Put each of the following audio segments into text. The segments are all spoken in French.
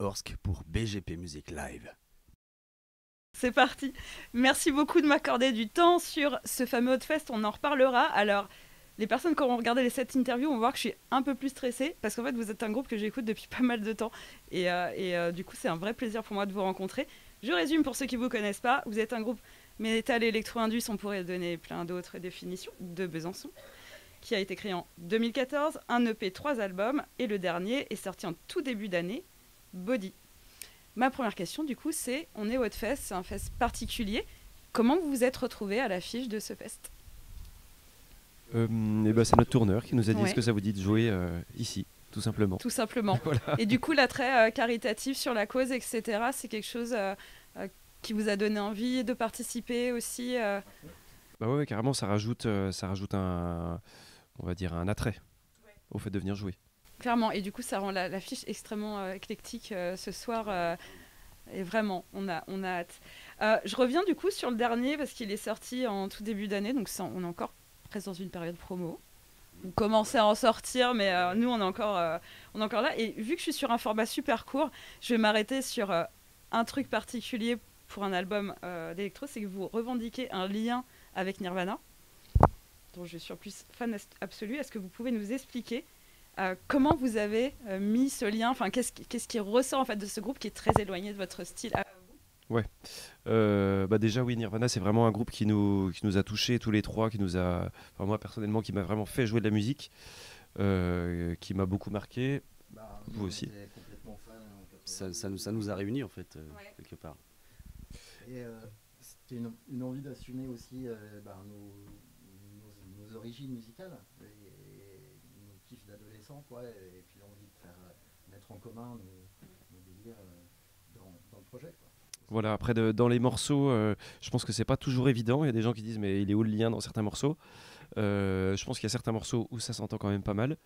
Orsk pour BGP Music Live. C'est parti. Merci beaucoup de m'accorder du temps sur ce fameux Hotfest. On en reparlera. Alors, les personnes qui auront regardé les 7 interviews vont voir que je suis un peu plus stressée parce qu'en fait, vous êtes un groupe que j'écoute depuis pas mal de temps. Du coup, c'est un vrai plaisir pour moi de vous rencontrer. Je résume pour ceux qui ne vous connaissent pas. Vous êtes un groupe métal électro-indus. On pourrait donner plein d'autres définitions de Besançon, qui a été créé en 2014. Un EP, 3 albums. Et le dernier est sorti en tout début d'année, Body. Ma première question, du coup, c'est, on est au Hotfest, c'est un fest particulier. Comment vous vous êtes retrouvés à l'affiche de ce fest? C'est notre tourneur qui nous a dit Ouais. est-ce que ça vous dit de jouer ici, tout simplement. Tout simplement. Voilà. Et du coup, l'attrait caritatif sur la cause, etc., c'est quelque chose qui vous a donné envie de participer aussi Bah ouais, carrément, ça rajoute un, on va dire, un attrait au fait de venir jouer. Clairement. Et du coup, ça rend l'affiche extrêmement éclectique ce soir. Et vraiment, on a hâte. Je reviens du coup sur le dernier parce qu'il est sorti en tout début d'année. Donc on est encore presque dans une période promo. Vous commencez à en sortir, mais nous, on est encore là. Et vu que je suis sur un format super court, je vais m'arrêter sur un truc particulier pour un album d'électro. C'est que vous revendiquez un lien avec Nirvana, dont je suis en plus fan absolu. Est-ce que vous pouvez nous expliquer comment vous avez mis ce lien, enfin qu'est-ce qui ressort en fait de ce groupe qui est très éloigné de votre style? Déjà oui, Nirvana c'est vraiment un groupe qui nous a touchés tous les trois, moi personnellement qui m'a vraiment fait jouer de la musique, qui m'a beaucoup marqué. Vous aussi. Complètement fan, Ça nous a réunis en fait, quelque part. Et c'était une envie d'assumer aussi nos origines musicales et nos kiffs d'adolescents, quoi, et puis l'envie de faire mettre en commun nos délires dans le projet, quoi. Voilà, après dans les morceaux, je pense que c'est pas toujours évident. Il y a des gens qui disent mais il est où le lien dans certains morceaux. Je pense qu'il y a certains morceaux où ça s'entend quand même pas mal.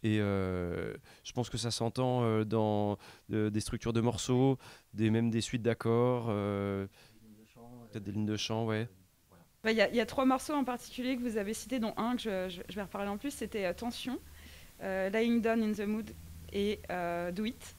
Et je pense que ça s'entend dans des structures de morceaux, même des suites d'accords, peut-être des lignes de chant, ouais. Voilà. Il y a 3 morceaux en particulier que vous avez cités, dont un que je vais reparler en plus, c'était Tension, Lying Down in the Mood et Do It.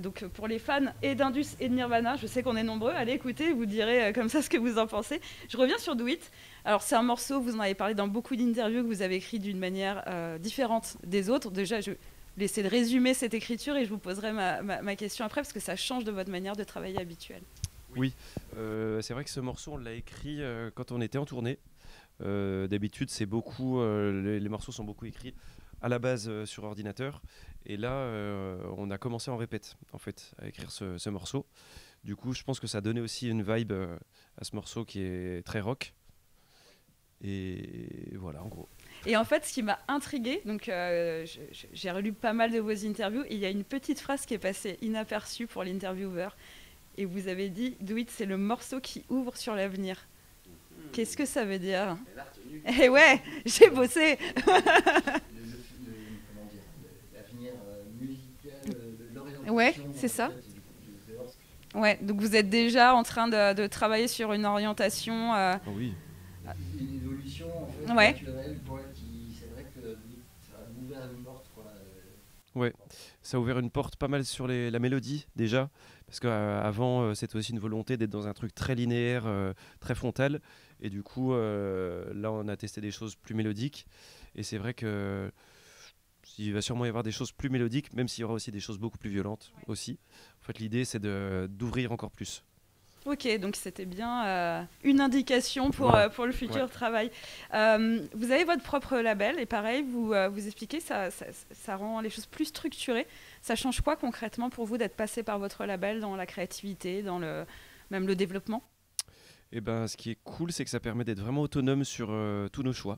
Donc pour les fans et d'Indus et de Nirvana, je sais qu'on est nombreux, allez écouter, vous direz comme ça ce que vous en pensez. Je reviens sur Do It. Alors c'est un morceau, vous en avez parlé dans beaucoup d'interviews, que vous avez écrit d'une manière différente des autres. Déjà, je vais essayer de résumer cette écriture et je vous poserai ma question après parce que ça change de votre manière de travailler habituelle. Oui, c'est vrai que ce morceau, on l'a écrit quand on était en tournée. D'habitude, c'est beaucoup, les morceaux sont beaucoup écrits à la base sur ordinateur. Et là, on a commencé en répète, en fait, à écrire ce morceau. Du coup, je pense que ça donnait aussi une vibe à ce morceau qui est très rock. Et voilà, en gros. Et en fait, ce qui m'a intriguée, donc j'ai relu pas mal de vos interviews, et il y a une petite phrase qui est passée inaperçue pour l'intervieweur. Et vous avez dit, Do It, c'est le morceau qui ouvre sur l'avenir. Qu'est-ce que ça veut dire? Eh ouais, j'ai bossé. L'avenir musical, l'orientation. Ouais, c'est ça. Ouais, donc vous êtes déjà en train de travailler sur une orientation. Oui. Une évolution en fait, Ouais. naturelle, quoi, c'est vrai que ça a ouvert une porte, quoi. Ouais, ça a ouvert une porte pas mal sur la mélodie déjà, parce qu'avant c'était aussi une volonté d'être dans un truc très linéaire, très frontal, et du coup là on a testé des choses plus mélodiques, et c'est vrai que il va sûrement y avoir des choses plus mélodiques, même s'il y aura aussi des choses beaucoup plus violentes aussi. En fait l'idée c'est d'ouvrir encore plus. Ok, donc c'était bien une indication pour le futur travail. Vous avez votre propre label et pareil, vous expliquez, ça rend les choses plus structurées. Ça change quoi concrètement pour vous d'être passé par votre label dans la créativité, dans même le développement? Et ben, ce qui est cool, c'est que ça permet d'être vraiment autonome sur tous nos choix.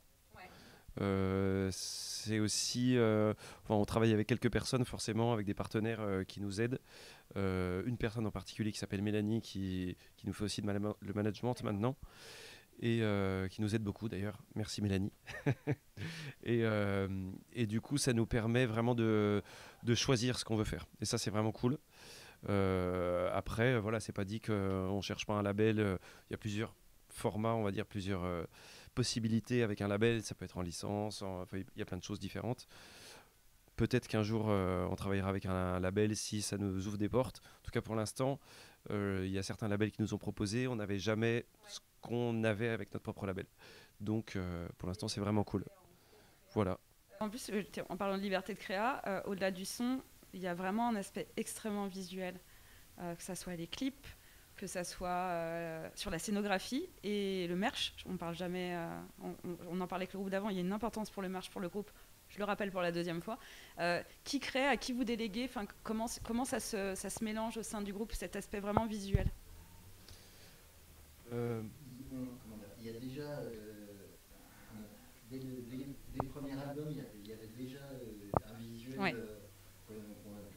C'est aussi, on travaille avec quelques personnes forcément, avec des partenaires qui nous aident. Une personne en particulier qui s'appelle Mélanie qui nous fait aussi le management maintenant et qui nous aide beaucoup d'ailleurs. Merci Mélanie. et du coup, ça nous permet vraiment de choisir ce qu'on veut faire. Et ça, c'est vraiment cool. Après, voilà, c'est pas dit qu'on cherche pas un label. Il y a plusieurs formats, on va dire, plusieurs possibilités avec un label. Ça peut être en licence, il y a plein de choses différentes. peut-être qu'un jour on travaillera avec un label si ça nous ouvre des portes. En tout cas pour l'instant, il y a certains labels qui nous ont proposé, on n'avait jamais ce qu'on avait avec notre propre label. Donc pour l'instant c'est vraiment cool. Voilà. En plus, en parlant de liberté de créa, au-delà du son, il y a vraiment un aspect extrêmement visuel, que ça soit les clips, que ça soit sur la scénographie et le merch. On parle jamais, on en parlait avec le groupe d'avant, il y a une importance pour le merch, pour le groupe. Je le rappelle pour la deuxième fois. Qui crée, à qui vous déléguez, comment ça se mélange au sein du groupe, cet aspect vraiment visuel? Il y a déjà, dès le premier album, il y avait déjà un visuel que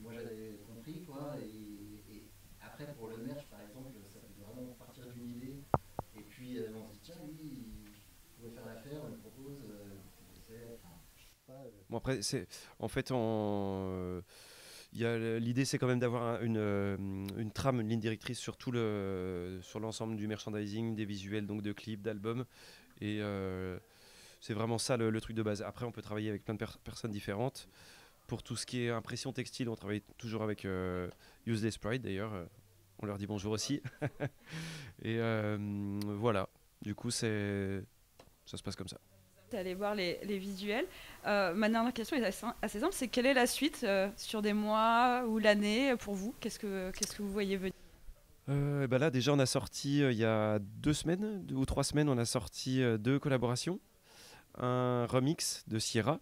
moi j'avais compris, quoi. Et après, pour le merch, par exemple, ça peut vraiment partir d'une idée. Et puis, on se dit, tiens, lui, il pourrait faire l'affaire, on le propose. Bon après, en fait, l'idée c'est quand même d'avoir une trame, une ligne directrice sur sur l'ensemble du merchandising, des visuels, donc de clips, d'albums, et c'est vraiment ça le truc de base. Après, on peut travailler avec plein de personnes différentes. Pour tout ce qui est impression textile, on travaille toujours avec Useless Pride d'ailleurs. On leur dit bonjour aussi. Et voilà. Du coup, ça se passe comme ça. Aller voir les visuels. Ma dernière question est assez simple, c'est quelle est la suite sur des mois ou l'année pour vous? Qu'est-ce que vous voyez venir? Là déjà on a sorti il y a 2 semaines, 2 ou 3 semaines, on a sorti 2 collaborations. Un remix de Sierra,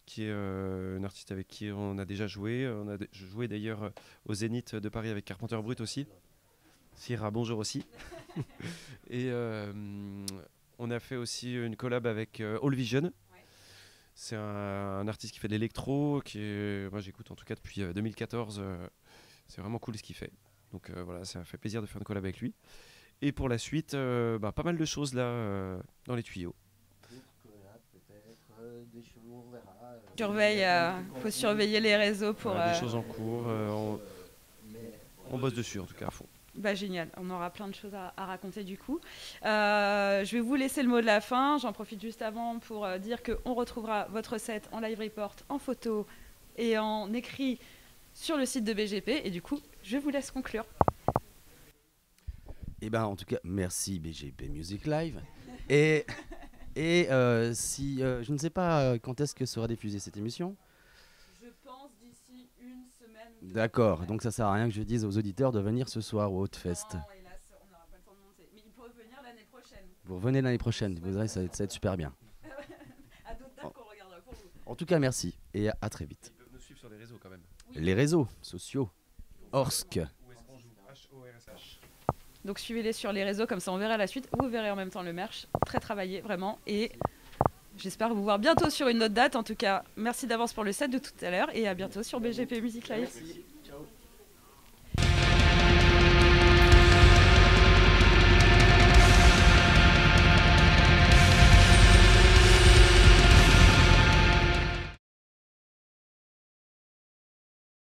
qui est une artiste avec qui on a déjà joué. On a joué d'ailleurs au Zénith de Paris avec Carpenter Brut aussi. Sierra, bonjour aussi. Et on a fait aussi une collab avec All Vision. Ouais. C'est un artiste qui fait de l'électro, moi j'écoute en tout cas depuis 2014. C'est vraiment cool ce qu'il fait. Donc voilà, ça fait plaisir de faire une collab avec lui. Et pour la suite, pas mal de choses là dans les tuyaux. Faut surveiller les réseaux pour... Des choses en cours. On bosse dessus en tout cas à fond. Génial, on aura plein de choses à raconter du coup. Je vais vous laisser le mot de la fin. J'en profite juste avant pour dire qu'on retrouvera votre set en live report, en photo et en écrit sur le site de BGP. Et du coup, je vous laisse conclure. En tout cas, merci BGP Music Live. Et si je ne sais pas quand est-ce que sera diffusée cette émission. Je pense d'ici une semaine. D'accord, donc ça sert à rien que je dise aux auditeurs de venir ce soir au Hotfest. Non, hélas, on n'aura pas le temps de monter. Mais ils pourraient venir l'année prochaine. Vous revenez l'année prochaine, vous verrez, ça va être super bien. À d'autres dates qu'on regardera pour vous. En tout cas, merci et à très vite. Ils peuvent nous suivre sur les réseaux quand même. Oui. Les réseaux sociaux. Orsk. Où est-ce qu'on joue? HORSH. Donc suivez-les sur les réseaux, comme ça on verra la suite. Vous verrez en même temps le merch, très travaillé vraiment. Et j'espère vous voir bientôt sur une autre date. En tout cas, merci d'avance pour le set de tout à l'heure et à bientôt sur BGP Music Live. Merci.